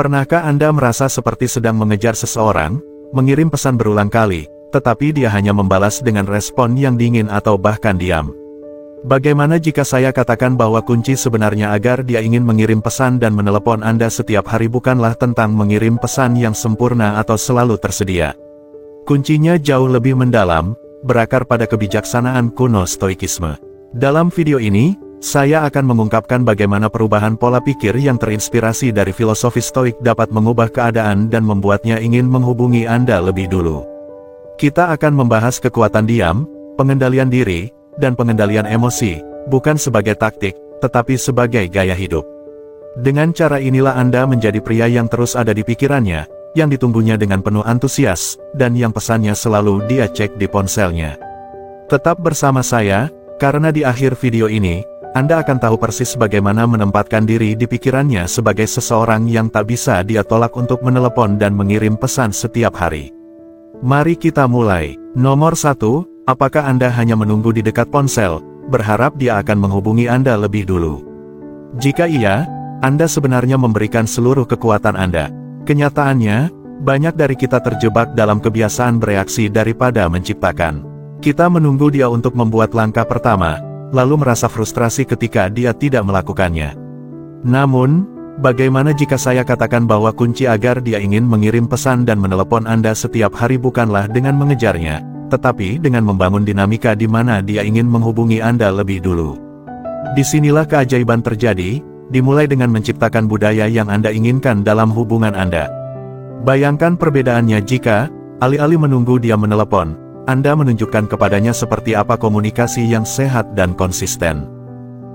Pernahkah Anda merasa seperti sedang mengejar seseorang, mengirim pesan berulang kali, tetapi dia hanya membalas dengan respon yang dingin atau bahkan diam? Bagaimana jika saya katakan bahwa kunci sebenarnya agar dia ingin mengirim pesan dan menelepon Anda setiap hari bukanlah tentang mengirim pesan yang sempurna atau selalu tersedia? Kuncinya jauh lebih mendalam, berakar pada kebijaksanaan kuno Stoikisme. Dalam video ini, saya akan mengungkapkan bagaimana perubahan pola pikir yang terinspirasi dari filosofi Stoik dapat mengubah keadaan dan membuatnya ingin menghubungi Anda lebih dulu. Kita akan membahas kekuatan diam, pengendalian diri, dan pengendalian emosi, bukan sebagai taktik, tetapi sebagai gaya hidup. Dengan cara inilah Anda menjadi pria yang terus ada di pikirannya, yang ditunggunya dengan penuh antusias, dan yang pesannya selalu dia cek di ponselnya. Tetap bersama saya, karena di akhir video ini, Anda akan tahu persis bagaimana menempatkan diri di pikirannya sebagai seseorang yang tak bisa dia tolak untuk menelepon dan mengirim pesan setiap hari. Mari kita mulai. Nomor 1, apakah Anda hanya menunggu di dekat ponsel, berharap dia akan menghubungi Anda lebih dulu? Jika iya, Anda sebenarnya memberikan seluruh kekuatan Anda. Kenyataannya, banyak dari kita terjebak dalam kebiasaan bereaksi daripada menciptakan. Kita menunggu dia untuk membuat langkah pertama, lalu merasa frustrasi ketika dia tidak melakukannya. Namun, bagaimana jika saya katakan bahwa kunci agar dia ingin mengirim pesan dan menelepon Anda setiap hari bukanlah dengan mengejarnya, tetapi dengan membangun dinamika di mana dia ingin menghubungi Anda lebih dulu. Disinilah keajaiban terjadi, dimulai dengan menciptakan budaya yang Anda inginkan dalam hubungan Anda. Bayangkan perbedaannya jika, alih-alih menunggu dia menelepon, Anda menunjukkan kepadanya seperti apa komunikasi yang sehat dan konsisten.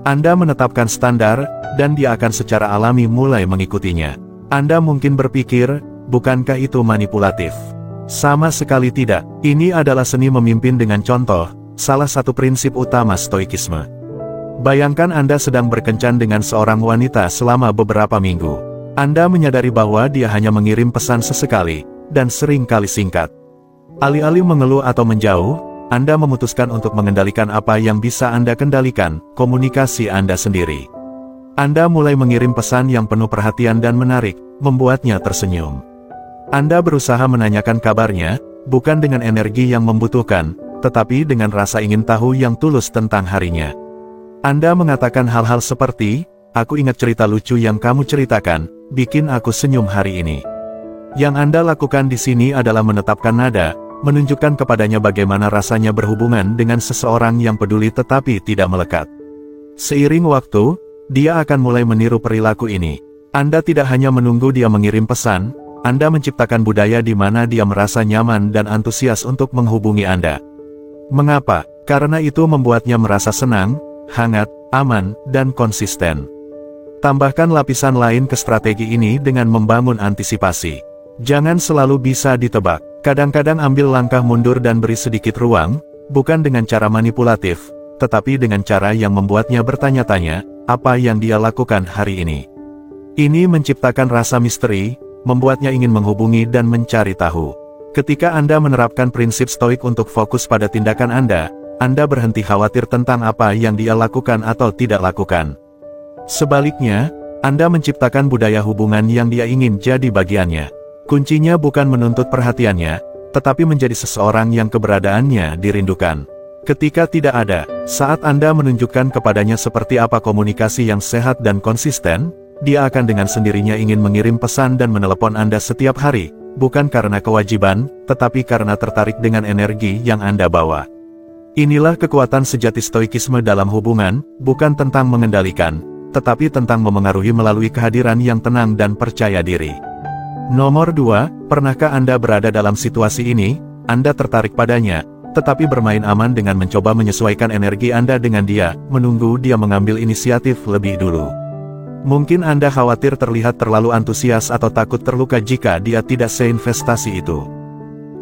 Anda menetapkan standar, dan dia akan secara alami mulai mengikutinya. Anda mungkin berpikir, bukankah itu manipulatif? Sama sekali tidak. Ini adalah seni memimpin dengan contoh, salah satu prinsip utama Stoikisme. Bayangkan Anda sedang berkencan dengan seorang wanita selama beberapa minggu. Anda menyadari bahwa dia hanya mengirim pesan sesekali, dan sering kali singkat. Alih-alih mengeluh atau menjauh, Anda memutuskan untuk mengendalikan apa yang bisa Anda kendalikan, komunikasi Anda sendiri. Anda mulai mengirim pesan yang penuh perhatian dan menarik, membuatnya tersenyum. Anda berusaha menanyakan kabarnya, bukan dengan energi yang membutuhkan, tetapi dengan rasa ingin tahu yang tulus tentang harinya. Anda mengatakan hal-hal seperti, "Aku ingat cerita lucu yang kamu ceritakan, bikin aku senyum hari ini." Yang Anda lakukan di sini adalah menetapkan nada, menunjukkan kepadanya bagaimana rasanya berhubungan dengan seseorang yang peduli tetapi tidak melekat. Seiring waktu, dia akan mulai meniru perilaku ini. Anda tidak hanya menunggu dia mengirim pesan, Anda menciptakan budaya di mana dia merasa nyaman dan antusias untuk menghubungi Anda. Mengapa? Karena itu membuatnya merasa senang, hangat, aman, dan konsisten. Tambahkan lapisan lain ke strategi ini dengan membangun antisipasi. Jangan selalu bisa ditebak. Kadang-kadang ambil langkah mundur dan beri sedikit ruang, bukan dengan cara manipulatif, tetapi dengan cara yang membuatnya bertanya-tanya, apa yang dia lakukan hari ini. Ini menciptakan rasa misteri, membuatnya ingin menghubungi dan mencari tahu. Ketika Anda menerapkan prinsip Stoik untuk fokus pada tindakan Anda berhenti khawatir tentang apa yang dia lakukan atau tidak lakukan. Sebaliknya, Anda menciptakan budaya hubungan yang dia ingin jadi bagiannya. Kuncinya bukan menuntut perhatiannya, tetapi menjadi seseorang yang keberadaannya dirindukan. Ketika tidak ada, saat Anda menunjukkan kepadanya seperti apa komunikasi yang sehat dan konsisten, dia akan dengan sendirinya ingin mengirim pesan dan menelepon Anda setiap hari, bukan karena kewajiban, tetapi karena tertarik dengan energi yang Anda bawa. Inilah kekuatan sejati Stoikisme dalam hubungan, bukan tentang mengendalikan, tetapi tentang memengaruhi melalui kehadiran yang tenang dan percaya diri. Nomor 2, pernahkah Anda berada dalam situasi ini? Anda tertarik padanya, tetapi bermain aman dengan mencoba menyesuaikan energi Anda dengan dia, menunggu dia mengambil inisiatif lebih dulu. Mungkin Anda khawatir terlihat terlalu antusias atau takut terluka jika dia tidak seinvestasi itu.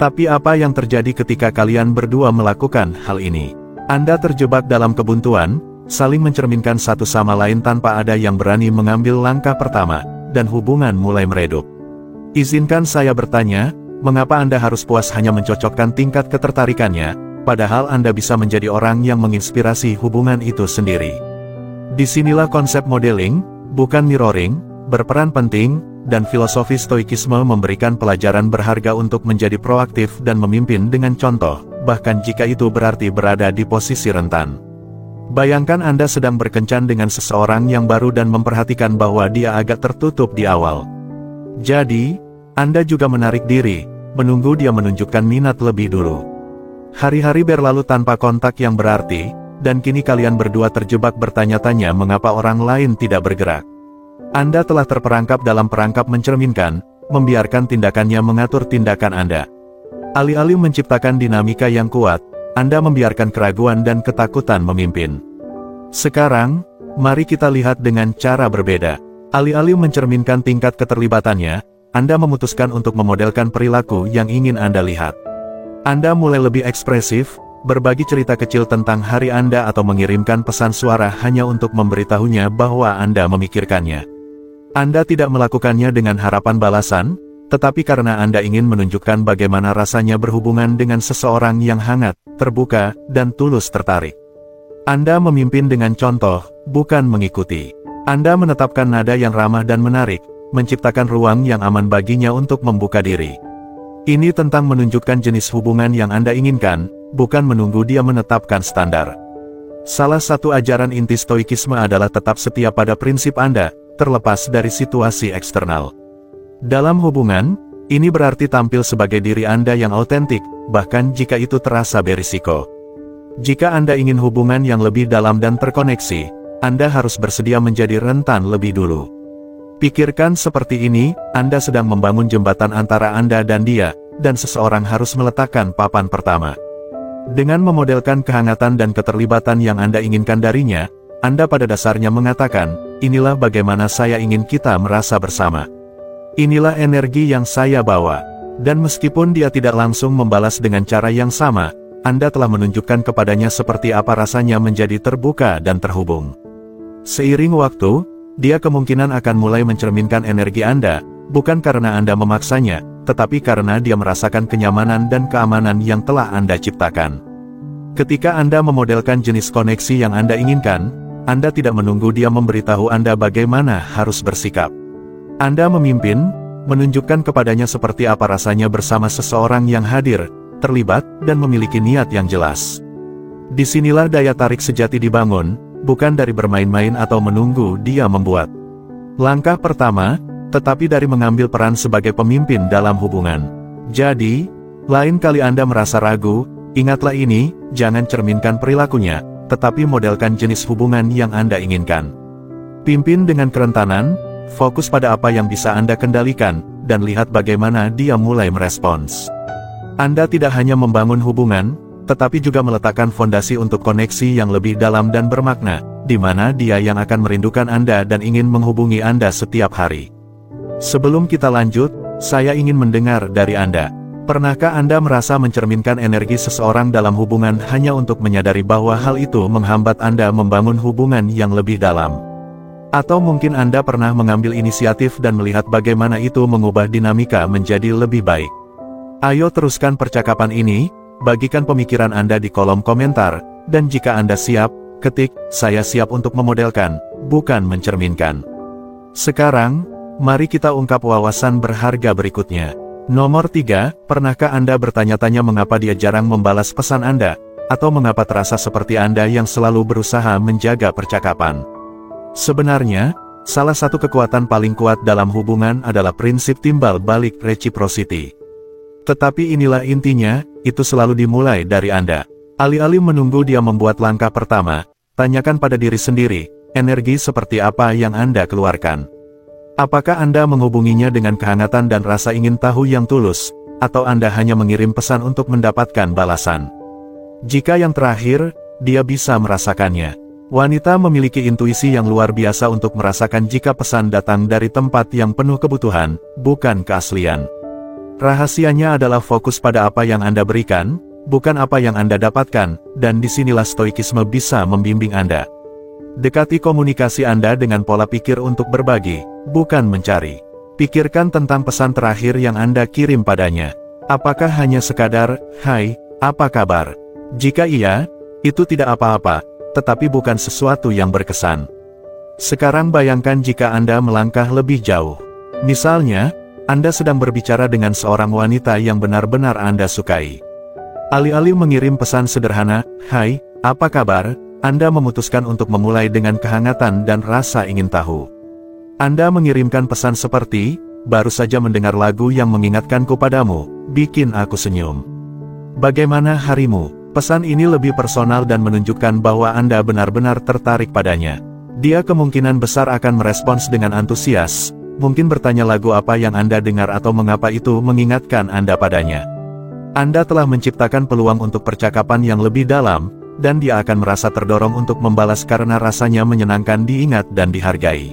Tapi apa yang terjadi ketika kalian berdua melakukan hal ini? Anda terjebak dalam kebuntuan, saling mencerminkan satu sama lain tanpa ada yang berani mengambil langkah pertama, dan hubungan mulai meredup. Izinkan saya bertanya, mengapa Anda harus puas hanya mencocokkan tingkat ketertarikannya, padahal Anda bisa menjadi orang yang menginspirasi hubungan itu sendiri. Disinilah konsep modeling, bukan mirroring, berperan penting. dan filosofi stoikisme memberikan pelajaran berharga untuk menjadi proaktif dan memimpin dengan contoh, bahkan jika itu berarti berada di posisi rentan. Bayangkan Anda sedang berkencan dengan seseorang yang baru dan memperhatikan bahwa dia agak tertutup di awal. Jadi, Anda juga menarik diri, menunggu dia menunjukkan minat lebih dulu. Hari-hari berlalu tanpa kontak yang berarti, dan kini kalian berdua terjebak bertanya-tanya mengapa orang lain tidak bergerak. Anda telah terperangkap dalam perangkap mencerminkan, membiarkan tindakannya mengatur tindakan Anda. Alih-alih menciptakan dinamika yang kuat, Anda membiarkan keraguan dan ketakutan memimpin. Sekarang, mari kita lihat dengan cara berbeda. Alih-alih mencerminkan tingkat keterlibatannya, Anda memutuskan untuk memodelkan perilaku yang ingin Anda lihat. Anda mulai lebih ekspresif, berbagi cerita kecil tentang hari Anda atau mengirimkan pesan suara hanya untuk memberitahunya bahwa Anda memikirkannya. Anda tidak melakukannya dengan harapan balasan, tetapi karena Anda ingin menunjukkan bagaimana rasanya berhubungan dengan seseorang yang hangat, terbuka, dan tulus tertarik. Anda memimpin dengan contoh, bukan mengikuti. Anda menetapkan nada yang ramah dan menarik, menciptakan ruang yang aman baginya untuk membuka diri. Ini tentang menunjukkan jenis hubungan yang Anda inginkan, bukan menunggu dia menetapkan standar. Salah satu ajaran inti stoikisme adalah tetap setia pada prinsip Anda, terlepas dari situasi eksternal. Dalam hubungan, ini berarti tampil sebagai diri Anda yang autentik, bahkan jika itu terasa berisiko. Jika Anda ingin hubungan yang lebih dalam dan terkoneksi, Anda harus bersedia menjadi rentan lebih dulu. Pikirkan seperti ini, Anda sedang membangun jembatan antara Anda dan dia, dan seseorang harus meletakkan papan pertama. Dengan memodelkan kehangatan dan keterlibatan yang Anda inginkan darinya, Anda pada dasarnya mengatakan, inilah bagaimana saya ingin kita merasa bersama. Inilah energi yang saya bawa. Dan meskipun dia tidak langsung membalas dengan cara yang sama, Anda telah menunjukkan kepadanya seperti apa rasanya menjadi terbuka dan terhubung. Seiring waktu, dia kemungkinan akan mulai mencerminkan energi Anda, bukan karena Anda memaksanya, tetapi karena dia merasakan kenyamanan dan keamanan yang telah Anda ciptakan. Ketika Anda memodelkan jenis koneksi yang Anda inginkan, Anda tidak menunggu dia memberitahu Anda bagaimana harus bersikap. Anda memimpin, menunjukkan kepadanya seperti apa rasanya bersama seseorang yang hadir, terlibat, dan memiliki niat yang jelas. Disinilah daya tarik sejati dibangun, bukan dari bermain-main atau menunggu dia membuat langkah pertama, tetapi dari mengambil peran sebagai pemimpin dalam hubungan. Jadi, lain kali Anda merasa ragu, ingatlah ini, jangan cerminkan perilakunya, tetapi modelkan jenis hubungan yang Anda inginkan. Pimpin dengan kerentanan, fokus pada apa yang bisa Anda kendalikan, dan lihat bagaimana dia mulai merespons. Anda tidak hanya membangun hubungan, tetapi juga meletakkan fondasi untuk koneksi yang lebih dalam dan bermakna, di mana dia yang akan merindukan Anda dan ingin menghubungi Anda setiap hari. Sebelum kita lanjut, saya ingin mendengar dari Anda. Pernahkah Anda merasa mencerminkan energi seseorang dalam hubungan hanya untuk menyadari bahwa hal itu menghambat Anda membangun hubungan yang lebih dalam? Atau mungkin Anda pernah mengambil inisiatif dan melihat bagaimana itu mengubah dinamika menjadi lebih baik. Ayo teruskan percakapan ini, bagikan pemikiran Anda di kolom komentar, dan jika Anda siap, ketik, saya siap untuk memodelkan, bukan mencerminkan. Sekarang, mari kita ungkap wawasan berharga berikutnya. Nomor 3, pernahkah Anda bertanya-tanya mengapa dia jarang membalas pesan Anda, atau mengapa terasa seperti Anda yang selalu berusaha menjaga percakapan? Sebenarnya, salah satu kekuatan paling kuat dalam hubungan adalah prinsip timbal balik reciprocity. Tetapi inilah intinya, itu selalu dimulai dari Anda. Alih-alih menunggu dia membuat langkah pertama, tanyakan pada diri sendiri, energi seperti apa yang Anda keluarkan. Apakah Anda menghubunginya dengan kehangatan dan rasa ingin tahu yang tulus, atau Anda hanya mengirim pesan untuk mendapatkan balasan? Jika yang terakhir, dia bisa merasakannya. Wanita memiliki intuisi yang luar biasa untuk merasakan jika pesan datang dari tempat yang penuh kebutuhan, bukan keaslian. Rahasianya adalah fokus pada apa yang Anda berikan, bukan apa yang Anda dapatkan, dan disinilah stoikisme bisa membimbing Anda. Dekati komunikasi Anda dengan pola pikir untuk berbagi, bukan mencari. Pikirkan tentang pesan terakhir yang Anda kirim padanya. Apakah hanya sekadar, "Hai, apa kabar?" Jika iya, itu tidak apa-apa, tetapi bukan sesuatu yang berkesan. Sekarang bayangkan jika Anda melangkah lebih jauh. Misalnya, Anda sedang berbicara dengan seorang wanita yang benar-benar Anda sukai. Alih-alih mengirim pesan sederhana, "Hai, apa kabar?" Anda memutuskan untuk memulai dengan kehangatan dan rasa ingin tahu. Anda mengirimkan pesan seperti, "Baru saja mendengar lagu yang mengingatkanku padamu, bikin aku senyum. Bagaimana harimu?" Pesan ini lebih personal dan menunjukkan bahwa Anda benar-benar tertarik padanya. Dia kemungkinan besar akan merespons dengan antusias, mungkin bertanya lagu apa yang Anda dengar atau mengapa itu mengingatkan Anda padanya. Anda telah menciptakan peluang untuk percakapan yang lebih dalam, dan dia akan merasa terdorong untuk membalas karena rasanya menyenangkan diingat dan dihargai.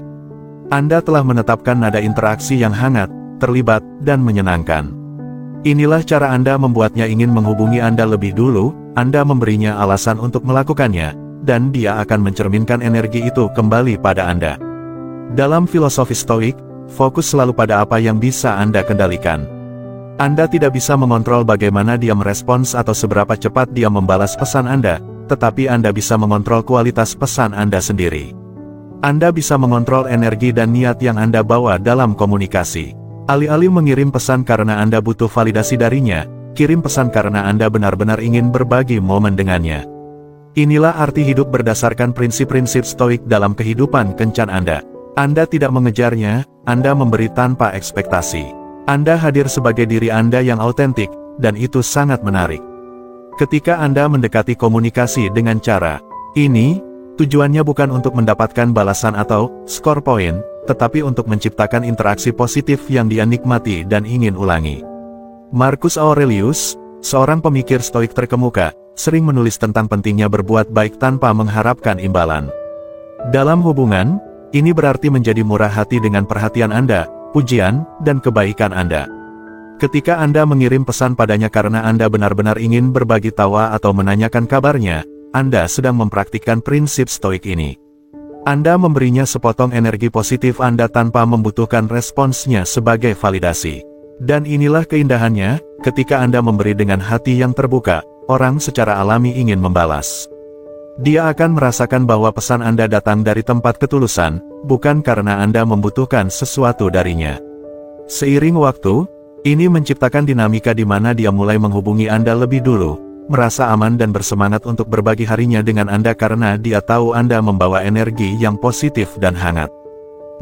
Anda telah menetapkan nada interaksi yang hangat, terlibat, dan menyenangkan. Inilah cara Anda membuatnya ingin menghubungi Anda lebih dulu. Anda memberinya alasan untuk melakukannya, dan dia akan mencerminkan energi itu kembali pada Anda. Dalam filosofi Stoik, fokus selalu pada apa yang bisa Anda kendalikan. Anda tidak bisa mengontrol bagaimana dia merespons atau seberapa cepat dia membalas pesan Anda, tetapi Anda bisa mengontrol kualitas pesan Anda sendiri. Anda bisa mengontrol energi dan niat yang Anda bawa dalam komunikasi. Alih-alih mengirim pesan karena Anda butuh validasi darinya, kirim pesan karena Anda benar-benar ingin berbagi momen dengannya. Inilah arti hidup berdasarkan prinsip-prinsip Stoik dalam kehidupan kencan Anda. Anda tidak mengejarnya, Anda memberi tanpa ekspektasi. Anda hadir sebagai diri Anda yang autentik, dan itu sangat menarik. Ketika Anda mendekati komunikasi dengan cara ini, tujuannya bukan untuk mendapatkan balasan atau skor poin, tetapi untuk menciptakan interaksi positif yang dia nikmati dan ingin ulangi. Marcus Aurelius, seorang pemikir Stoik terkemuka, sering menulis tentang pentingnya berbuat baik tanpa mengharapkan imbalan. Dalam hubungan, ini berarti menjadi murah hati dengan perhatian Anda, pujian, dan kebaikan Anda. Ketika Anda mengirim pesan padanya karena Anda benar-benar ingin berbagi tawa atau menanyakan kabarnya, Anda sedang mempraktikkan prinsip Stoik ini. Anda memberinya sepotong energi positif Anda tanpa membutuhkan responsnya sebagai validasi. Dan inilah keindahannya, ketika Anda memberi dengan hati yang terbuka, orang secara alami ingin membalas. Dia akan merasakan bahwa pesan Anda datang dari tempat ketulusan, bukan karena Anda membutuhkan sesuatu darinya. Seiring waktu, ini menciptakan dinamika di mana dia mulai menghubungi Anda lebih dulu, merasa aman dan bersemangat untuk berbagi harinya dengan Anda karena dia tahu Anda membawa energi yang positif dan hangat.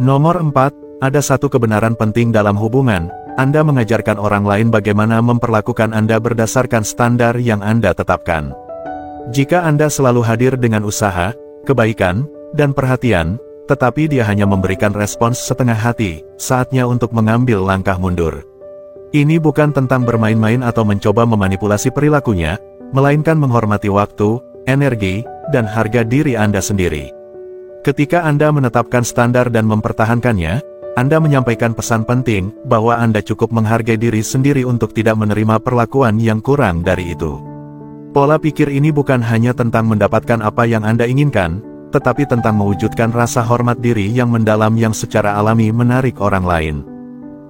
Nomor 4, ada satu kebenaran penting dalam hubungan, Anda mengajarkan orang lain bagaimana memperlakukan Anda berdasarkan standar yang Anda tetapkan. Jika Anda selalu hadir dengan usaha, kebaikan, dan perhatian, tetapi dia hanya memberikan respons setengah hati, saatnya untuk mengambil langkah mundur. Ini bukan tentang bermain-main atau mencoba memanipulasi perilakunya, melainkan menghormati waktu, energi, dan harga diri Anda sendiri. Ketika Anda menetapkan standar dan mempertahankannya, Anda menyampaikan pesan penting bahwa Anda cukup menghargai diri sendiri untuk tidak menerima perlakuan yang kurang dari itu. Pola pikir ini bukan hanya tentang mendapatkan apa yang Anda inginkan, tetapi tentang mewujudkan rasa hormat diri yang mendalam yang secara alami menarik orang lain.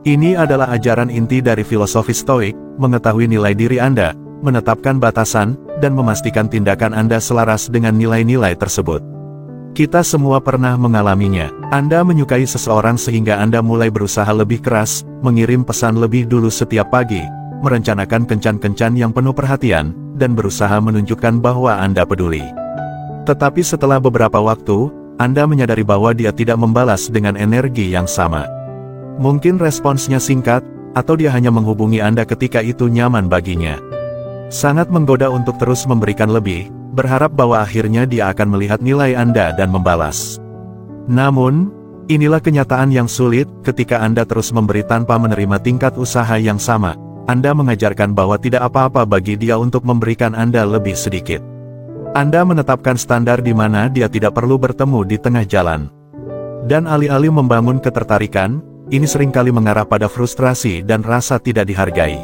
Ini adalah ajaran inti dari filosofi Stoik, mengetahui nilai diri Anda, menetapkan batasan, dan memastikan tindakan Anda selaras dengan nilai-nilai tersebut. Kita semua pernah mengalaminya. Anda menyukai seseorang sehingga Anda mulai berusaha lebih keras, mengirim pesan lebih dulu setiap pagi, merencanakan kencan-kencan yang penuh perhatian, dan berusaha menunjukkan bahwa Anda peduli. Tetapi setelah beberapa waktu, Anda menyadari bahwa dia tidak membalas dengan energi yang sama. Mungkin responsnya singkat, atau dia hanya menghubungi Anda ketika itu nyaman baginya. Sangat menggoda untuk terus memberikan lebih, berharap bahwa akhirnya dia akan melihat nilai Anda dan membalas. Namun, inilah kenyataan yang sulit, ketika Anda terus memberi tanpa menerima tingkat usaha yang sama. Anda mengajarkan bahwa tidak apa-apa bagi dia untuk memberikan Anda lebih sedikit. Anda menetapkan standar di mana dia tidak perlu bertemu di tengah jalan. Dan alih-alih membangun ketertarikan, ini seringkali mengarah pada frustrasi dan rasa tidak dihargai.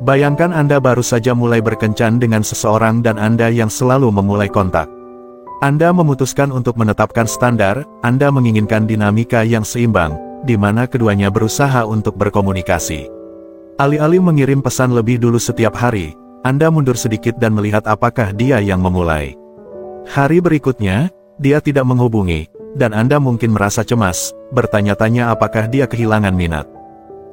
Bayangkan Anda baru saja mulai berkencan dengan seseorang dan Anda yang selalu memulai kontak. Anda memutuskan untuk menetapkan standar, Anda menginginkan dinamika yang seimbang, di mana keduanya berusaha untuk berkomunikasi. Alih-alih mengirim pesan lebih dulu setiap hari, Anda mundur sedikit dan melihat apakah dia yang memulai. Hari berikutnya, dia tidak menghubungi, dan Anda mungkin merasa cemas, bertanya-tanya apakah dia kehilangan minat.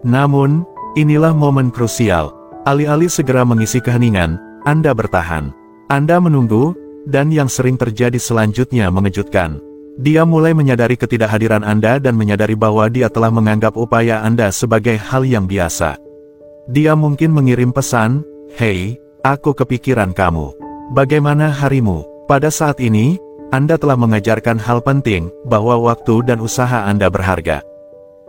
Namun, inilah momen krusial. Alih-alih segera mengisi keheningan, Anda bertahan. Anda menunggu, dan yang sering terjadi selanjutnya mengejutkan. Dia mulai menyadari ketidakhadiran Anda dan menyadari bahwa dia telah menganggap upaya Anda sebagai hal yang biasa. Dia mungkin mengirim pesan, "Hei, aku kepikiran kamu. Bagaimana harimu?" Pada saat ini, Anda telah mengajarkan hal penting, bahwa waktu dan usaha Anda berharga.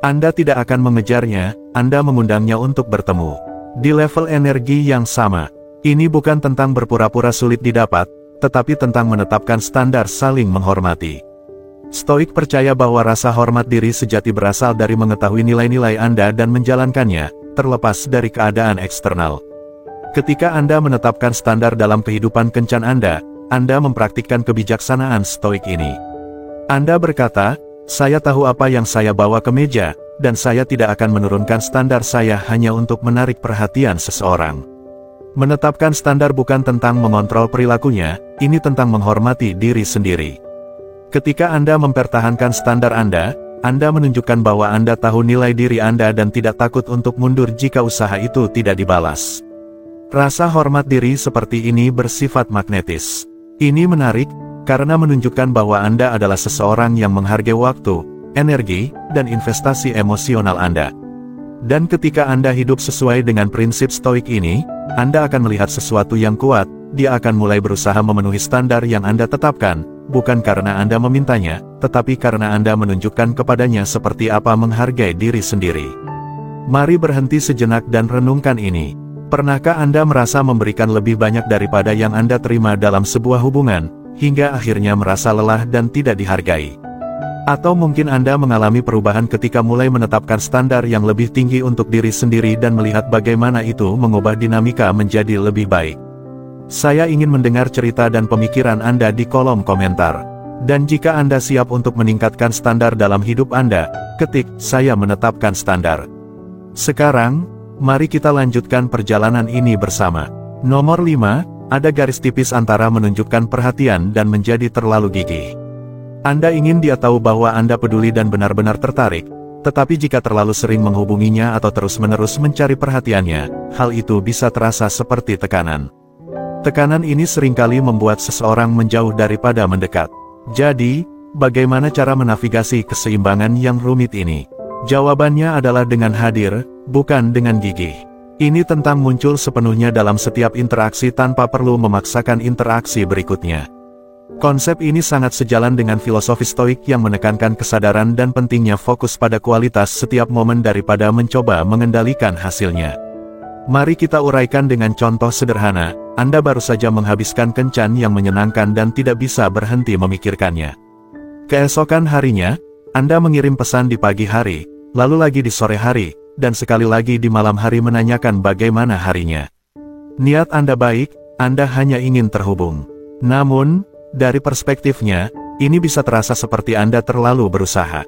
Anda tidak akan mengejarnya, Anda mengundangnya untuk bertemu. Di level energi yang sama, ini bukan tentang berpura-pura sulit didapat, tetapi tentang menetapkan standar saling menghormati. Stoik percaya bahwa rasa hormat diri sejati berasal dari mengetahui nilai-nilai Anda dan menjalankannya, terlepas dari keadaan eksternal. Ketika Anda menetapkan standar dalam kehidupan kencan Anda mempraktikkan kebijaksanaan stoik ini. Anda berkata, "Saya tahu apa yang saya bawa ke meja, dan saya tidak akan menurunkan standar saya hanya untuk menarik perhatian seseorang." Menetapkan standar bukan tentang mengontrol perilakunya, ini tentang menghormati diri sendiri. Ketika Anda mempertahankan standar Anda menunjukkan bahwa Anda tahu nilai diri Anda dan tidak takut untuk mundur jika usaha itu tidak dibalas. Rasa hormat diri seperti ini bersifat magnetis. Ini menarik, karena menunjukkan bahwa Anda adalah seseorang yang menghargai waktu, energi, dan investasi emosional Anda. Dan ketika Anda hidup sesuai dengan prinsip stoik ini, Anda akan melihat sesuatu yang kuat, dia akan mulai berusaha memenuhi standar yang Anda tetapkan, bukan karena Anda memintanya, tetapi karena Anda menunjukkan kepadanya seperti apa menghargai diri sendiri. Mari berhenti sejenak dan renungkan ini. Pernahkah Anda merasa memberikan lebih banyak daripada yang Anda terima dalam sebuah hubungan, hingga akhirnya merasa lelah dan tidak dihargai? Atau mungkin Anda mengalami perubahan ketika mulai menetapkan standar yang lebih tinggi untuk diri sendiri dan melihat bagaimana itu mengubah dinamika menjadi lebih baik. Saya ingin mendengar cerita dan pemikiran Anda di kolom komentar. Dan jika Anda siap untuk meningkatkan standar dalam hidup Anda, ketik, "Saya menetapkan standar." Sekarang, mari kita lanjutkan perjalanan ini bersama. Nomor 5, ada garis tipis antara menunjukkan perhatian dan menjadi terlalu gigih. Anda ingin dia tahu bahwa Anda peduli dan benar-benar tertarik, tetapi jika terlalu sering menghubunginya atau terus-menerus mencari perhatiannya, hal itu bisa terasa seperti tekanan. Tekanan ini seringkali membuat seseorang menjauh daripada mendekat. Jadi, bagaimana cara menavigasi keseimbangan yang rumit ini? Jawabannya adalah dengan hadir, bukan dengan gigih. Ini tentang muncul sepenuhnya dalam setiap interaksi tanpa perlu memaksakan interaksi berikutnya. Konsep ini sangat sejalan dengan filosofi stoik yang menekankan kesadaran dan pentingnya fokus pada kualitas setiap momen daripada mencoba mengendalikan hasilnya. Mari kita uraikan dengan contoh sederhana. Anda baru saja menghabiskan kencan yang menyenangkan dan tidak bisa berhenti memikirkannya. Keesokan harinya, Anda mengirim pesan di pagi hari, lalu lagi di sore hari, dan sekali lagi di malam hari menanyakan bagaimana harinya. Niat Anda baik, Anda hanya ingin terhubung. Namun, dari perspektifnya, ini bisa terasa seperti Anda terlalu berusaha.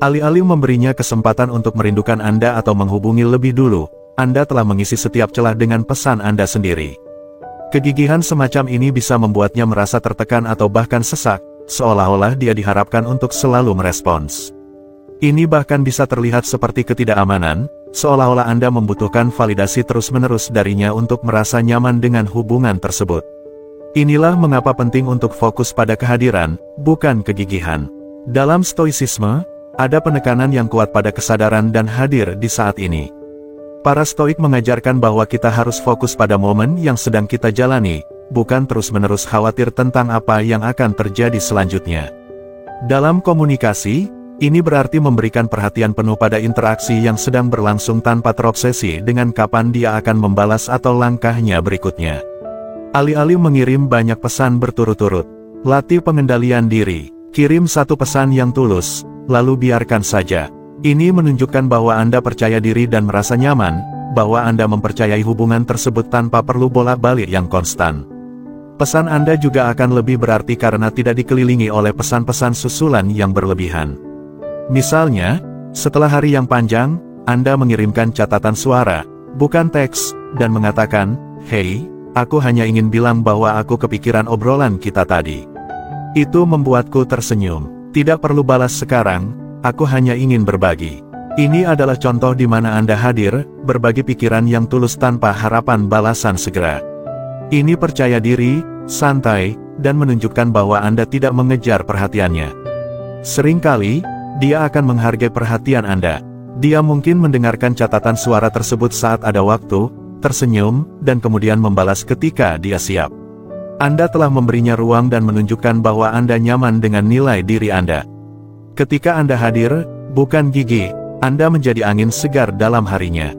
Alih-alih memberinya kesempatan untuk merindukan Anda atau menghubungi lebih dulu, Anda telah mengisi setiap celah dengan pesan Anda sendiri. Kegigihan semacam ini bisa membuatnya merasa tertekan atau bahkan sesak, seolah-olah dia diharapkan untuk selalu merespons. Ini bahkan bisa terlihat seperti ketidakamanan, seolah-olah Anda membutuhkan validasi terus-menerus darinya untuk merasa nyaman dengan hubungan tersebut. Inilah mengapa penting untuk fokus pada kehadiran, bukan kegigihan. Dalam stoicisme, ada penekanan yang kuat pada kesadaran dan hadir di saat ini. Para stoik mengajarkan bahwa kita harus fokus pada momen yang sedang kita jalani, bukan terus-menerus khawatir tentang apa yang akan terjadi selanjutnya. Dalam komunikasi, ini berarti memberikan perhatian penuh pada interaksi yang sedang berlangsung tanpa terobsesi dengan kapan dia akan membalas atau langkahnya berikutnya. Alih-alih mengirim banyak pesan berturut-turut, latih pengendalian diri, kirim satu pesan yang tulus, lalu biarkan saja. Ini menunjukkan bahwa Anda percaya diri dan merasa nyaman, bahwa Anda mempercayai hubungan tersebut tanpa perlu bolak-balik yang konstan. Pesan Anda juga akan lebih berarti karena tidak dikelilingi oleh pesan-pesan susulan yang berlebihan. Misalnya, setelah hari yang panjang, Anda mengirimkan catatan suara, bukan teks, dan mengatakan, "Hei, aku hanya ingin bilang bahwa aku kepikiran obrolan kita tadi." Itu membuatku tersenyum. Tidak perlu balas sekarang, aku hanya ingin berbagi. Ini adalah contoh di mana Anda hadir, berbagi pikiran yang tulus tanpa harapan balasan segera. Ini percaya diri, santai, dan menunjukkan bahwa Anda tidak mengejar perhatiannya. Seringkali, dia akan menghargai perhatian Anda. Dia mungkin mendengarkan catatan suara tersebut saat ada waktu, tersenyum, dan kemudian membalas ketika dia siap. Anda telah memberinya ruang dan menunjukkan bahwa Anda nyaman dengan nilai diri Anda. Ketika Anda hadir, bukan gigi, Anda menjadi angin segar dalam harinya.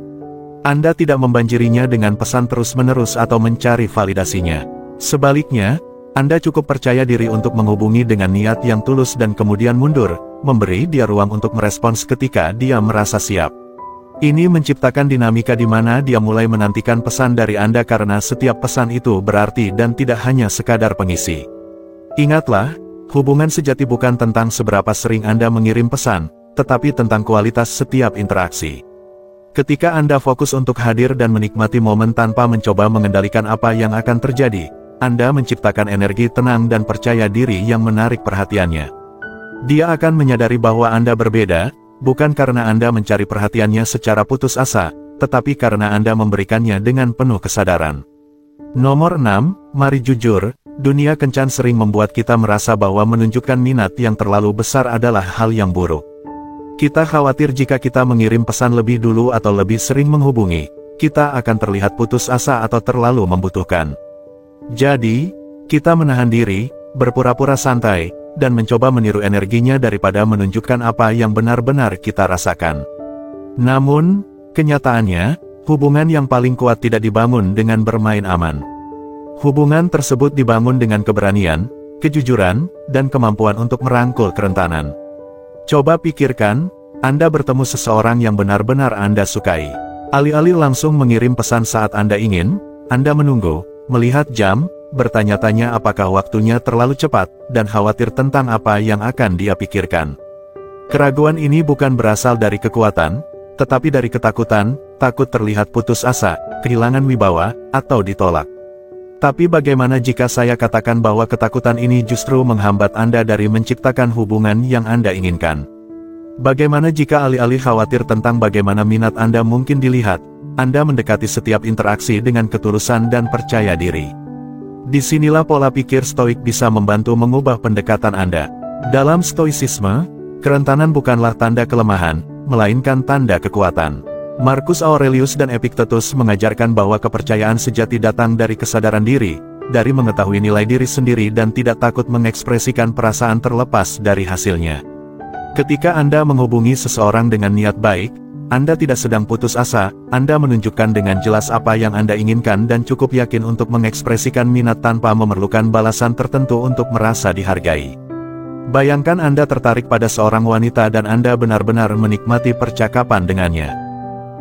Anda tidak membanjirinya dengan pesan terus-menerus atau mencari validasinya. Sebaliknya, Anda cukup percaya diri untuk menghubungi dengan niat yang tulus dan kemudian mundur, memberi dia ruang untuk merespons ketika dia merasa siap. Ini menciptakan dinamika di mana dia mulai menantikan pesan dari Anda karena setiap pesan itu berarti dan tidak hanya sekadar pengisi. Ingatlah, hubungan sejati bukan tentang seberapa sering Anda mengirim pesan, tetapi tentang kualitas setiap interaksi. Ketika Anda fokus untuk hadir dan menikmati momen tanpa mencoba mengendalikan apa yang akan terjadi, Anda menciptakan energi tenang dan percaya diri yang menarik perhatiannya. Dia akan menyadari bahwa Anda berbeda, bukan karena Anda mencari perhatiannya secara putus asa, tetapi karena Anda memberikannya dengan penuh kesadaran. Nomor 6, mari jujur, dunia kencan sering membuat kita merasa bahwa menunjukkan minat yang terlalu besar adalah hal yang buruk. Kita khawatir jika kita mengirim pesan lebih dulu atau lebih sering menghubungi, kita akan terlihat putus asa atau terlalu membutuhkan. Jadi, kita menahan diri, berpura-pura santai, dan mencoba meniru energinya daripada menunjukkan apa yang benar-benar kita rasakan. Namun, kenyataannya, hubungan yang paling kuat tidak dibangun dengan bermain aman. Hubungan tersebut dibangun dengan keberanian, kejujuran, dan kemampuan untuk merangkul kerentanan. Coba pikirkan, Anda bertemu seseorang yang benar-benar Anda sukai. Alih-alih langsung mengirim pesan saat Anda ingin, Anda menunggu, melihat jam, bertanya-tanya apakah waktunya terlalu cepat, dan khawatir tentang apa yang akan dia pikirkan. Keraguan ini bukan berasal dari kekuatan, tetapi dari ketakutan, takut terlihat putus asa, kehilangan wibawa, atau ditolak. Tapi bagaimana jika saya katakan bahwa ketakutan ini justru menghambat Anda dari menciptakan hubungan yang Anda inginkan? Bagaimana jika alih-alih khawatir tentang bagaimana minat Anda mungkin dilihat, Anda mendekati setiap interaksi dengan ketulusan dan percaya diri? Disinilah pola pikir stoik bisa membantu mengubah pendekatan Anda. Dalam stoicisme, kerentanan bukanlah tanda kelemahan, melainkan tanda kekuatan. Marcus Aurelius dan Epictetus mengajarkan bahwa kepercayaan sejati datang dari kesadaran diri, dari mengetahui nilai diri sendiri dan tidak takut mengekspresikan perasaan terlepas dari hasilnya. Ketika Anda menghubungi seseorang dengan niat baik, Anda tidak sedang putus asa, Anda menunjukkan dengan jelas apa yang Anda inginkan dan cukup yakin untuk mengekspresikan minat tanpa memerlukan balasan tertentu untuk merasa dihargai. Bayangkan Anda tertarik pada seorang wanita dan Anda benar-benar menikmati percakapan dengannya.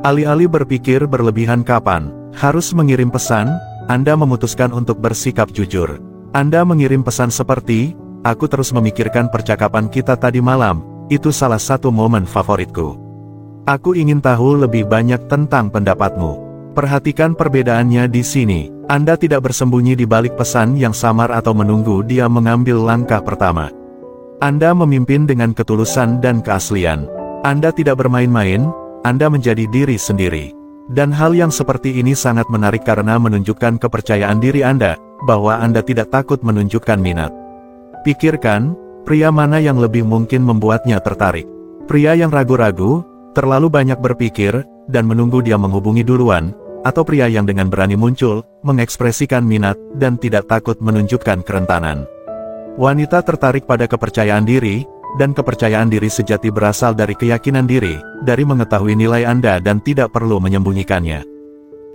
Alih-alih berpikir berlebihan kapan harus mengirim pesan, Anda memutuskan untuk bersikap jujur. Anda mengirim pesan seperti, "Aku terus memikirkan percakapan kita tadi malam, itu salah satu momen favoritku. Aku ingin tahu lebih banyak tentang pendapatmu." Perhatikan perbedaannya di sini. Anda tidak bersembunyi di balik pesan yang samar atau menunggu dia mengambil langkah pertama. Anda memimpin dengan ketulusan dan keaslian. Anda tidak bermain-main, Anda menjadi diri sendiri. Dan hal yang seperti ini sangat menarik karena menunjukkan kepercayaan diri Anda, bahwa Anda tidak takut menunjukkan minat. Pikirkan, pria mana yang lebih mungkin membuatnya tertarik? Pria yang ragu-ragu, terlalu banyak berpikir, dan menunggu dia menghubungi duluan, atau pria yang dengan berani muncul, mengekspresikan minat, dan tidak takut menunjukkan kerentanan. Wanita tertarik pada kepercayaan diri, dan kepercayaan diri sejati berasal dari keyakinan diri, dari mengetahui nilai Anda dan tidak perlu menyembunyikannya.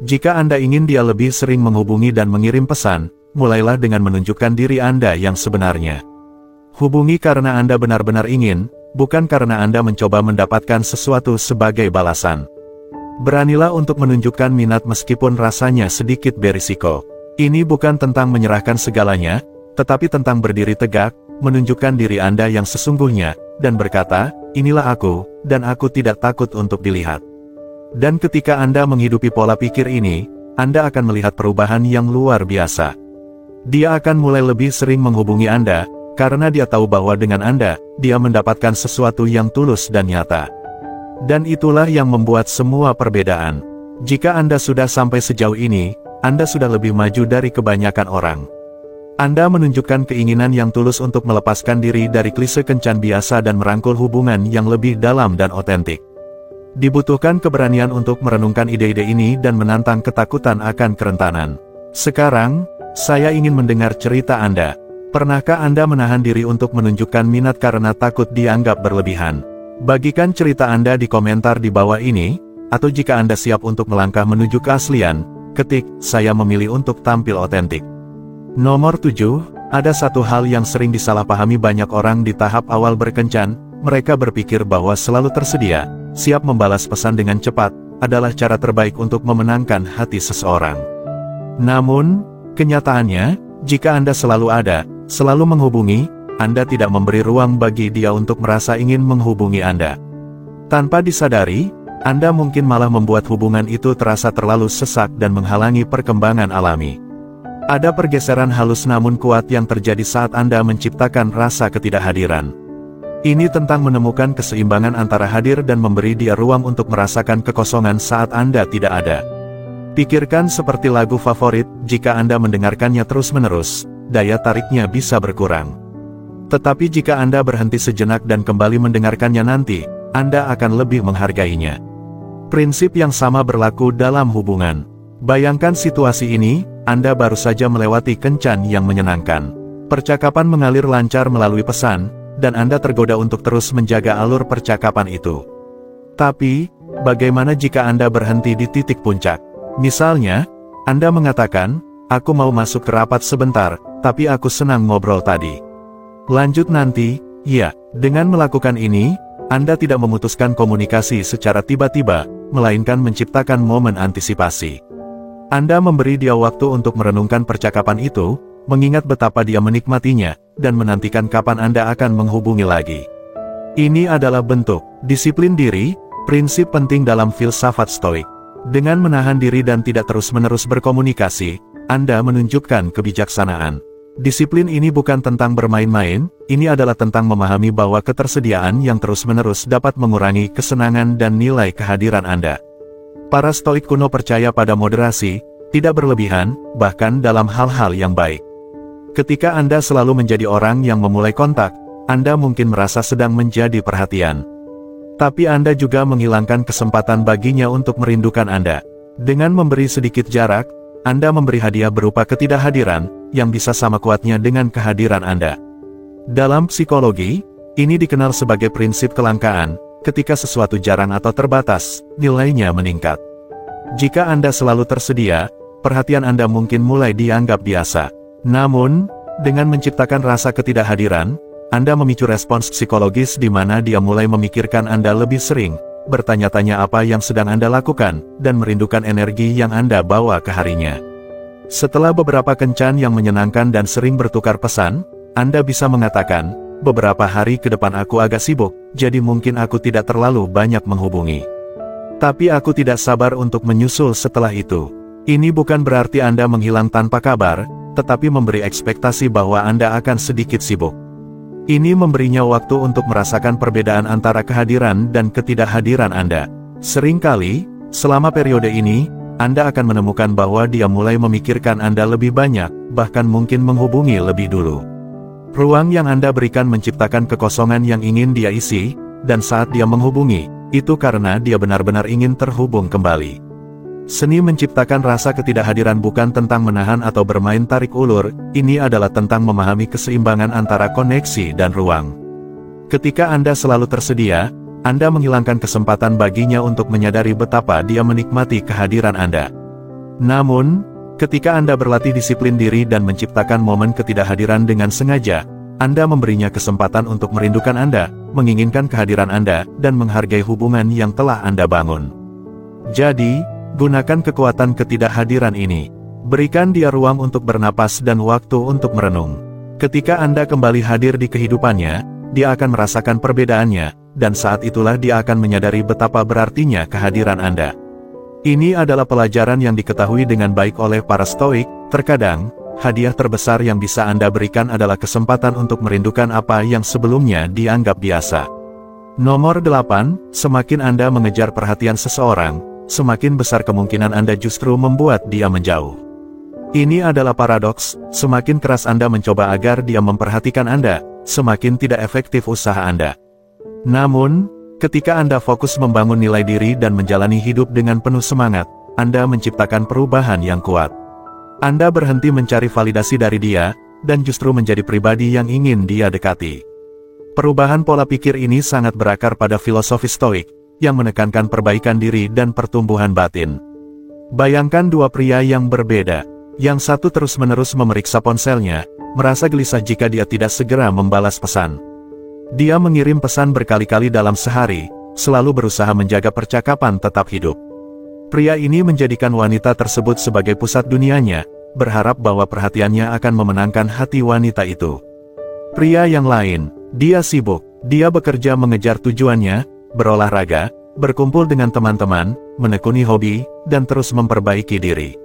Jika Anda ingin dia lebih sering menghubungi dan mengirim pesan, mulailah dengan menunjukkan diri Anda yang sebenarnya. Hubungi karena Anda benar-benar ingin, bukan karena Anda mencoba mendapatkan sesuatu sebagai balasan. Beranilah untuk menunjukkan minat meskipun rasanya sedikit berisiko. Ini bukan tentang menyerahkan segalanya, tetapi tentang berdiri tegak, menunjukkan diri Anda yang sesungguhnya, dan berkata, "Inilah aku, dan aku tidak takut untuk dilihat." Dan ketika Anda menghidupi pola pikir ini, Anda akan melihat perubahan yang luar biasa. Dia akan mulai lebih sering menghubungi Anda, karena dia tahu bahwa dengan Anda, dia mendapatkan sesuatu yang tulus dan nyata. Dan itulah yang membuat semua perbedaan. Jika Anda sudah sampai sejauh ini, Anda sudah lebih maju dari kebanyakan orang. Anda menunjukkan keinginan yang tulus untuk melepaskan diri dari klise kencan biasa dan merangkul hubungan yang lebih dalam dan otentik. Dibutuhkan keberanian untuk merenungkan ide-ide ini dan menantang ketakutan akan kerentanan. Sekarang, saya ingin mendengar cerita Anda. Pernahkah Anda menahan diri untuk menunjukkan minat karena takut dianggap berlebihan? Bagikan cerita Anda di komentar di bawah ini, atau jika Anda siap untuk melangkah menuju keaslian, ketik, saya memilih untuk tampil otentik. Nomor 7, ada satu hal yang sering disalahpahami banyak orang di tahap awal berkencan, mereka berpikir bahwa selalu tersedia, siap membalas pesan dengan cepat, adalah cara terbaik untuk memenangkan hati seseorang. Namun, kenyataannya, jika Anda selalu ada, selalu menghubungi, Anda tidak memberi ruang bagi dia untuk merasa ingin menghubungi Anda. Tanpa disadari, Anda mungkin malah membuat hubungan itu terasa terlalu sesak dan menghalangi perkembangan alami. Ada pergeseran halus namun kuat yang terjadi saat Anda menciptakan rasa ketidakhadiran. Ini tentang menemukan keseimbangan antara hadir dan memberi dia ruang untuk merasakan kekosongan saat Anda tidak ada. Pikirkan seperti lagu favorit, jika Anda mendengarkannya terus-menerus, daya tariknya bisa berkurang. Tetapi jika Anda berhenti sejenak dan kembali mendengarkannya nanti, Anda akan lebih menghargainya. Prinsip yang sama berlaku dalam hubungan. Bayangkan situasi ini, Anda baru saja melewati kencan yang menyenangkan. Percakapan mengalir lancar melalui pesan, dan Anda tergoda untuk terus menjaga alur percakapan itu. Tapi, bagaimana jika Anda berhenti di titik puncak? Misalnya, Anda mengatakan, aku mau masuk ke rapat sebentar, tapi aku senang ngobrol tadi. Lanjut nanti, ya, dengan melakukan ini, Anda tidak memutuskan komunikasi secara tiba-tiba, melainkan menciptakan momen antisipasi. Anda memberi dia waktu untuk merenungkan percakapan itu, mengingat betapa dia menikmatinya, dan menantikan kapan Anda akan menghubungi lagi. Ini adalah bentuk disiplin diri, prinsip penting dalam filsafat Stoik. Dengan menahan diri dan tidak terus-menerus berkomunikasi, Anda menunjukkan kebijaksanaan. Disiplin ini bukan tentang bermain-main, ini adalah tentang memahami bahwa ketersediaan yang terus-menerus dapat mengurangi kesenangan dan nilai kehadiran Anda. Para Stoik kuno percaya pada moderasi, tidak berlebihan, bahkan dalam hal-hal yang baik. Ketika Anda selalu menjadi orang yang memulai kontak, Anda mungkin merasa sedang menjadi perhatian. Tapi Anda juga menghilangkan kesempatan baginya untuk merindukan Anda. Dengan memberi sedikit jarak, Anda memberi hadiah berupa ketidakhadiran, yang bisa sama kuatnya dengan kehadiran Anda. Dalam psikologi, ini dikenal sebagai prinsip kelangkaan, ketika sesuatu jarang atau terbatas, nilainya meningkat. Jika Anda selalu tersedia, perhatian Anda mungkin mulai dianggap biasa. Namun, dengan menciptakan rasa ketidakhadiran, Anda memicu respons psikologis di mana dia mulai memikirkan Anda lebih sering, bertanya-tanya apa yang sedang Anda lakukan, dan merindukan energi yang Anda bawa ke harinya. Setelah beberapa kencan yang menyenangkan dan sering bertukar pesan, Anda bisa mengatakan, beberapa hari ke depan aku agak sibuk, jadi mungkin aku tidak terlalu banyak menghubungi. Tapi aku tidak sabar untuk menyusul setelah itu. Ini bukan berarti Anda menghilang tanpa kabar, tetapi memberi ekspektasi bahwa Anda akan sedikit sibuk. Ini memberinya waktu untuk merasakan perbedaan antara kehadiran dan ketidakhadiran Anda. Seringkali, selama periode ini, Anda akan menemukan bahwa dia mulai memikirkan Anda lebih banyak, bahkan mungkin menghubungi lebih dulu. Ruang yang Anda berikan menciptakan kekosongan yang ingin dia isi, dan saat dia menghubungi, itu karena dia benar-benar ingin terhubung kembali. Seni menciptakan rasa ketidakhadiran bukan tentang menahan atau bermain tarik ulur, ini adalah tentang memahami keseimbangan antara koneksi dan ruang. Ketika Anda selalu tersedia, Anda menghilangkan kesempatan baginya untuk menyadari betapa dia menikmati kehadiran Anda. Namun, ketika Anda berlatih disiplin diri dan menciptakan momen ketidakhadiran dengan sengaja, Anda memberinya kesempatan untuk merindukan Anda, menginginkan kehadiran Anda, dan menghargai hubungan yang telah Anda bangun. Jadi, gunakan kekuatan ketidakhadiran ini. Berikan dia ruang untuk bernapas dan waktu untuk merenung. Ketika Anda kembali hadir di kehidupannya, dia akan merasakan perbedaannya, dan saat itulah dia akan menyadari betapa berartinya kehadiran Anda. Ini adalah pelajaran yang diketahui dengan baik oleh para Stoik. Terkadang, hadiah terbesar yang bisa Anda berikan adalah kesempatan untuk merindukan apa yang sebelumnya dianggap biasa. Nomor 8, semakin Anda mengejar perhatian seseorang, semakin besar kemungkinan Anda justru membuat dia menjauh. Ini adalah paradoks, semakin keras Anda mencoba agar dia memperhatikan Anda, semakin tidak efektif usaha Anda. Namun, ketika Anda fokus membangun nilai diri dan menjalani hidup dengan penuh semangat, Anda menciptakan perubahan yang kuat. Anda berhenti mencari validasi dari dia, dan justru menjadi pribadi yang ingin dia dekati. Perubahan pola pikir ini sangat berakar pada filosofi Stoik, yang menekankan perbaikan diri dan pertumbuhan batin. Bayangkan dua pria yang berbeda. Yang satu terus-menerus memeriksa ponselnya, merasa gelisah jika dia tidak segera membalas pesan. Dia mengirim pesan berkali-kali dalam sehari, selalu berusaha menjaga percakapan tetap hidup. Pria ini menjadikan wanita tersebut sebagai pusat dunianya, berharap bahwa perhatiannya akan memenangkan hati wanita itu. Pria yang lain, dia sibuk, dia bekerja mengejar tujuannya, berolahraga, berkumpul dengan teman-teman, menekuni hobi, dan terus memperbaiki diri.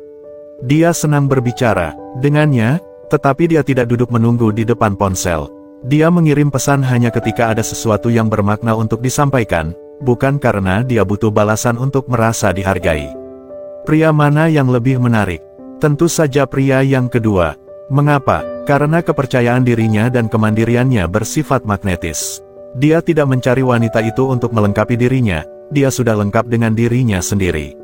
Dia senang berbicara dengannya, tetapi dia tidak duduk menunggu di depan ponsel. Dia mengirim pesan hanya ketika ada sesuatu yang bermakna untuk disampaikan, bukan karena dia butuh balasan untuk merasa dihargai. Pria mana yang lebih menarik? Tentu saja pria yang kedua. Mengapa? Karena kepercayaan dirinya dan kemandiriannya bersifat magnetis. Dia tidak mencari wanita itu untuk melengkapi dirinya, dia sudah lengkap dengan dirinya sendiri.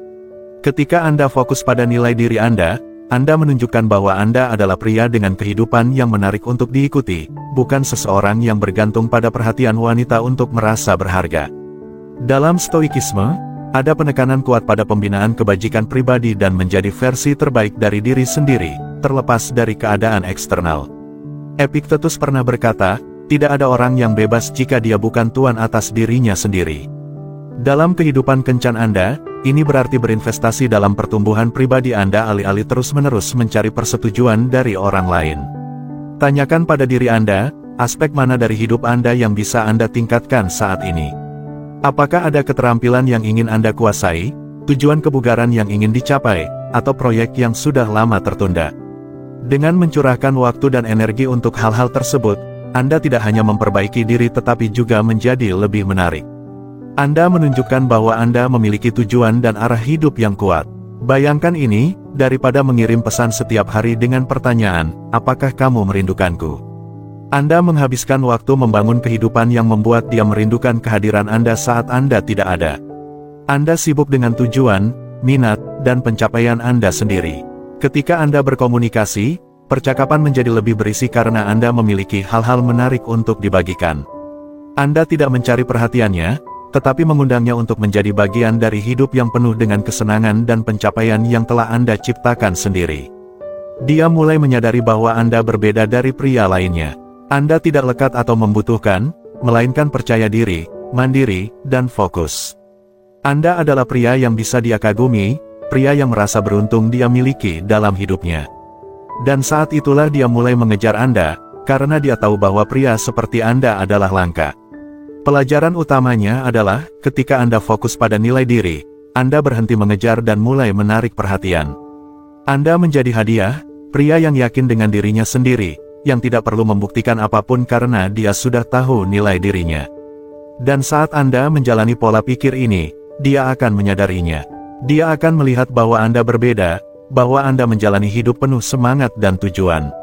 Ketika Anda fokus pada nilai diri Anda menunjukkan bahwa Anda adalah pria dengan kehidupan yang menarik untuk diikuti, bukan seseorang yang bergantung pada perhatian wanita untuk merasa berharga. Dalam Stoikisme, ada penekanan kuat pada pembinaan kebajikan pribadi dan menjadi versi terbaik dari diri sendiri, terlepas dari keadaan eksternal. Epictetus pernah berkata, tidak ada orang yang bebas jika dia bukan tuan atas dirinya sendiri. Dalam kehidupan kencan Anda, ini berarti berinvestasi dalam pertumbuhan pribadi Anda alih-alih terus-menerus mencari persetujuan dari orang lain. Tanyakan pada diri Anda, aspek mana dari hidup Anda yang bisa Anda tingkatkan saat ini? Apakah ada keterampilan yang ingin Anda kuasai, tujuan kebugaran yang ingin dicapai, atau proyek yang sudah lama tertunda? Dengan mencurahkan waktu dan energi untuk hal-hal tersebut, Anda tidak hanya memperbaiki diri tetapi juga menjadi lebih menarik. Anda menunjukkan bahwa Anda memiliki tujuan dan arah hidup yang kuat. Bayangkan ini, daripada mengirim pesan setiap hari dengan pertanyaan, apakah kamu merindukanku? Anda menghabiskan waktu membangun kehidupan yang membuat dia merindukan kehadiran Anda saat Anda tidak ada. Anda sibuk dengan tujuan, minat, dan pencapaian Anda sendiri. Ketika Anda berkomunikasi, percakapan menjadi lebih berisi karena Anda memiliki hal-hal menarik untuk dibagikan. Anda tidak mencari perhatiannya, tetapi mengundangnya untuk menjadi bagian dari hidup yang penuh dengan kesenangan dan pencapaian yang telah Anda ciptakan sendiri. Dia mulai menyadari bahwa Anda berbeda dari pria lainnya. Anda tidak lekat atau membutuhkan, melainkan percaya diri, mandiri, dan fokus. Anda adalah pria yang bisa dia kagumi, pria yang merasa beruntung dia miliki dalam hidupnya. Dan saat itulah dia mulai mengejar Anda, karena dia tahu bahwa pria seperti Anda adalah langka. Pelajaran utamanya adalah, ketika Anda fokus pada nilai diri, Anda berhenti mengejar dan mulai menarik perhatian. Anda menjadi hadiah, pria yang yakin dengan dirinya sendiri, yang tidak perlu membuktikan apapun karena dia sudah tahu nilai dirinya. Dan saat Anda menjalani pola pikir ini, dia akan menyadarinya. Dia akan melihat bahwa Anda berbeda, bahwa Anda menjalani hidup penuh semangat dan tujuan.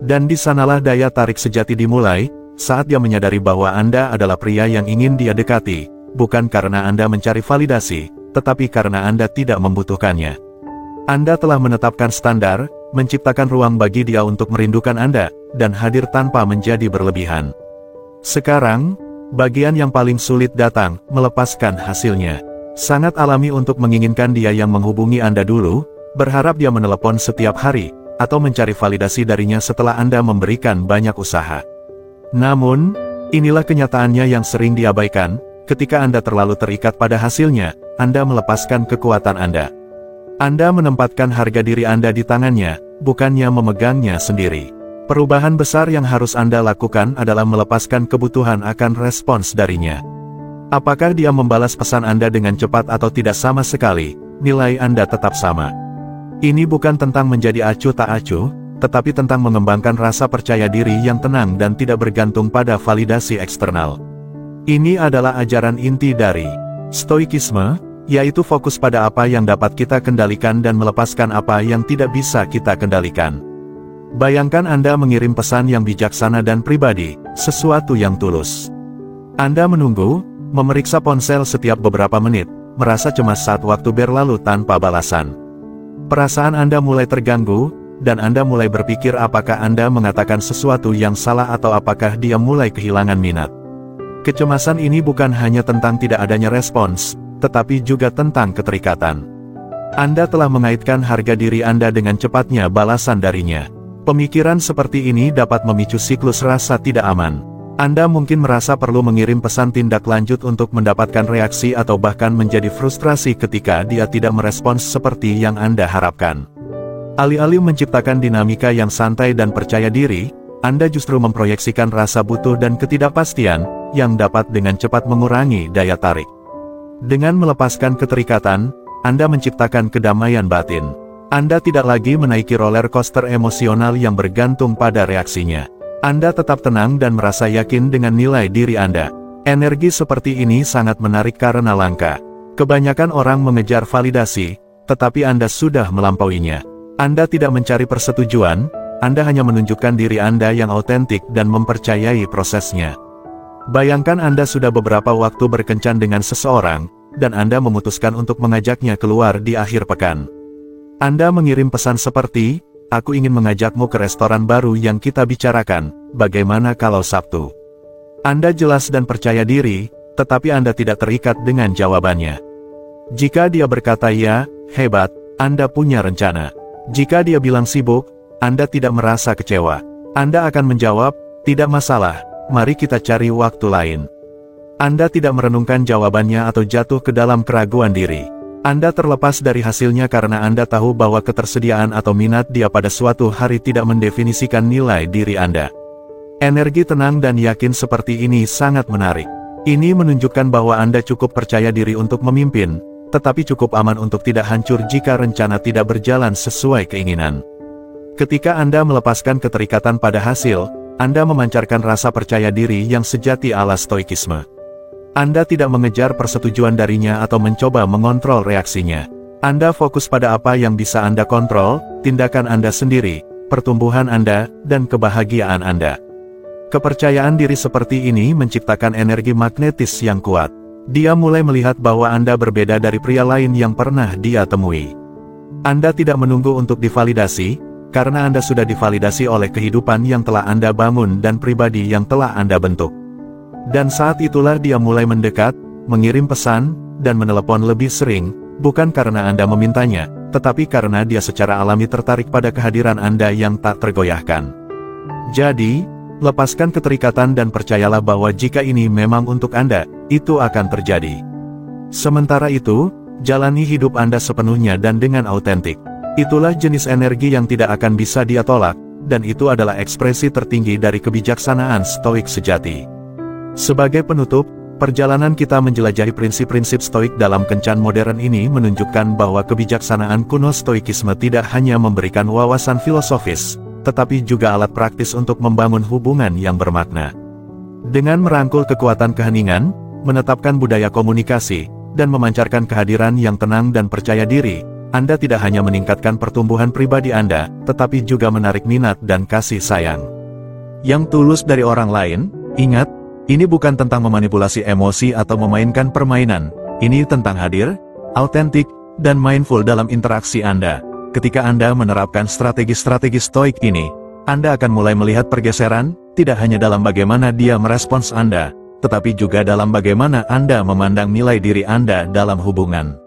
Dan di sanalah daya tarik sejati dimulai, saat dia menyadari bahwa Anda adalah pria yang ingin dia dekati, bukan karena Anda mencari validasi, tetapi karena Anda tidak membutuhkannya. Anda telah menetapkan standar, menciptakan ruang bagi dia untuk merindukan Anda, dan hadir tanpa menjadi berlebihan. Sekarang, bagian yang paling sulit datang, melepaskan hasilnya. Sangat alami untuk menginginkan dia yang menghubungi Anda dulu, berharap dia menelepon setiap hari, atau mencari validasi darinya setelah Anda memberikan banyak usaha. Namun, inilah kenyataannya yang sering diabaikan, ketika Anda terlalu terikat pada hasilnya, Anda melepaskan kekuatan Anda. Anda menempatkan harga diri Anda di tangannya, bukannya memegangnya sendiri. Perubahan besar yang harus Anda lakukan adalah melepaskan kebutuhan akan respons darinya. Apakah dia membalas pesan Anda dengan cepat atau tidak sama sekali, nilai Anda tetap sama. Ini bukan tentang menjadi acuh tak acuh, tetapi tentang mengembangkan rasa percaya diri yang tenang dan tidak bergantung pada validasi eksternal. Ini adalah ajaran inti dari Stoikisme, yaitu fokus pada apa yang dapat kita kendalikan dan melepaskan apa yang tidak bisa kita kendalikan. Bayangkan Anda mengirim pesan yang bijaksana dan pribadi, sesuatu yang tulus. Anda menunggu, memeriksa ponsel setiap beberapa menit, merasa cemas saat waktu berlalu tanpa balasan. Perasaan Anda mulai terganggu, dan Anda mulai berpikir apakah Anda mengatakan sesuatu yang salah atau apakah dia mulai kehilangan minat. Kecemasan ini bukan hanya tentang tidak adanya respons, tetapi juga tentang keterikatan. Anda telah mengaitkan harga diri Anda dengan cepatnya balasan darinya. Pemikiran seperti ini dapat memicu siklus rasa tidak aman. Anda mungkin merasa perlu mengirim pesan tindak lanjut untuk mendapatkan reaksi atau bahkan menjadi frustrasi ketika dia tidak merespons seperti yang Anda harapkan. Alih-alih menciptakan dinamika yang santai dan percaya diri, Anda justru memproyeksikan rasa butuh dan ketidakpastian, yang dapat dengan cepat mengurangi daya tarik. Dengan melepaskan keterikatan, Anda menciptakan kedamaian batin. Anda tidak lagi menaiki roller coaster emosional yang bergantung pada reaksinya. Anda tetap tenang dan merasa yakin dengan nilai diri Anda. Energi seperti ini sangat menarik karena langka. Kebanyakan orang mengejar validasi, tetapi Anda sudah melampauinya. Anda tidak mencari persetujuan, Anda hanya menunjukkan diri Anda yang autentik dan mempercayai prosesnya. Bayangkan Anda sudah beberapa waktu berkencan dengan seseorang, dan Anda memutuskan untuk mengajaknya keluar di akhir pekan. Anda mengirim pesan seperti, "Aku ingin mengajakmu ke restoran baru yang kita bicarakan, bagaimana kalau Sabtu?" Anda jelas dan percaya diri, tetapi Anda tidak terikat dengan jawabannya. Jika dia berkata ya, hebat, Anda punya rencana. Jika dia bilang sibuk, Anda tidak merasa kecewa. Anda akan menjawab, "Tidak masalah, mari kita cari waktu lain." Anda tidak merenungkan jawabannya atau jatuh ke dalam keraguan diri. Anda terlepas dari hasilnya karena Anda tahu bahwa ketersediaan atau minat dia pada suatu hari tidak mendefinisikan nilai diri Anda. Energi tenang dan yakin seperti ini sangat menarik. Ini menunjukkan bahwa Anda cukup percaya diri untuk memimpin, tetapi cukup aman untuk tidak hancur jika rencana tidak berjalan sesuai keinginan. Ketika Anda melepaskan keterikatan pada hasil, Anda memancarkan rasa percaya diri yang sejati ala Stoikisme. Anda tidak mengejar persetujuan darinya atau mencoba mengontrol reaksinya. Anda fokus pada apa yang bisa Anda kontrol, tindakan Anda sendiri, pertumbuhan Anda, dan kebahagiaan Anda. Kepercayaan diri seperti ini menciptakan energi magnetis yang kuat. Dia mulai melihat bahwa Anda berbeda dari pria lain yang pernah dia temui. Anda tidak menunggu untuk divalidasi, karena Anda sudah divalidasi oleh kehidupan yang telah Anda bangun dan pribadi yang telah Anda bentuk. Dan saat itulah dia mulai mendekat, mengirim pesan, dan menelepon lebih sering, bukan karena Anda memintanya, tetapi karena dia secara alami tertarik pada kehadiran Anda yang tak tergoyahkan. Jadi, lepaskan keterikatan dan percayalah bahwa jika ini memang untuk Anda, itu akan terjadi. Sementara itu, jalani hidup Anda sepenuhnya dan dengan autentik. Itulah jenis energi yang tidak akan bisa dia tolak, dan itu adalah ekspresi tertinggi dari kebijaksanaan stoik sejati. Sebagai penutup, perjalanan kita menjelajahi prinsip-prinsip stoik dalam kencan modern ini menunjukkan bahwa kebijaksanaan kuno stoikisme tidak hanya memberikan wawasan filosofis, tetapi juga alat praktis untuk membangun hubungan yang bermakna. Dengan merangkul kekuatan keheningan, menetapkan budaya komunikasi, dan memancarkan kehadiran yang tenang dan percaya diri, Anda tidak hanya meningkatkan pertumbuhan pribadi Anda, tetapi juga menarik minat dan kasih sayang yang tulus dari orang lain. Ingat, ini bukan tentang memanipulasi emosi atau memainkan permainan, ini tentang hadir, autentik, dan mindful dalam interaksi Anda. Ketika Anda menerapkan strategi-strategi stoik ini, Anda akan mulai melihat pergeseran, tidak hanya dalam bagaimana dia merespons Anda, tetapi juga dalam bagaimana Anda memandang nilai diri Anda dalam hubungan.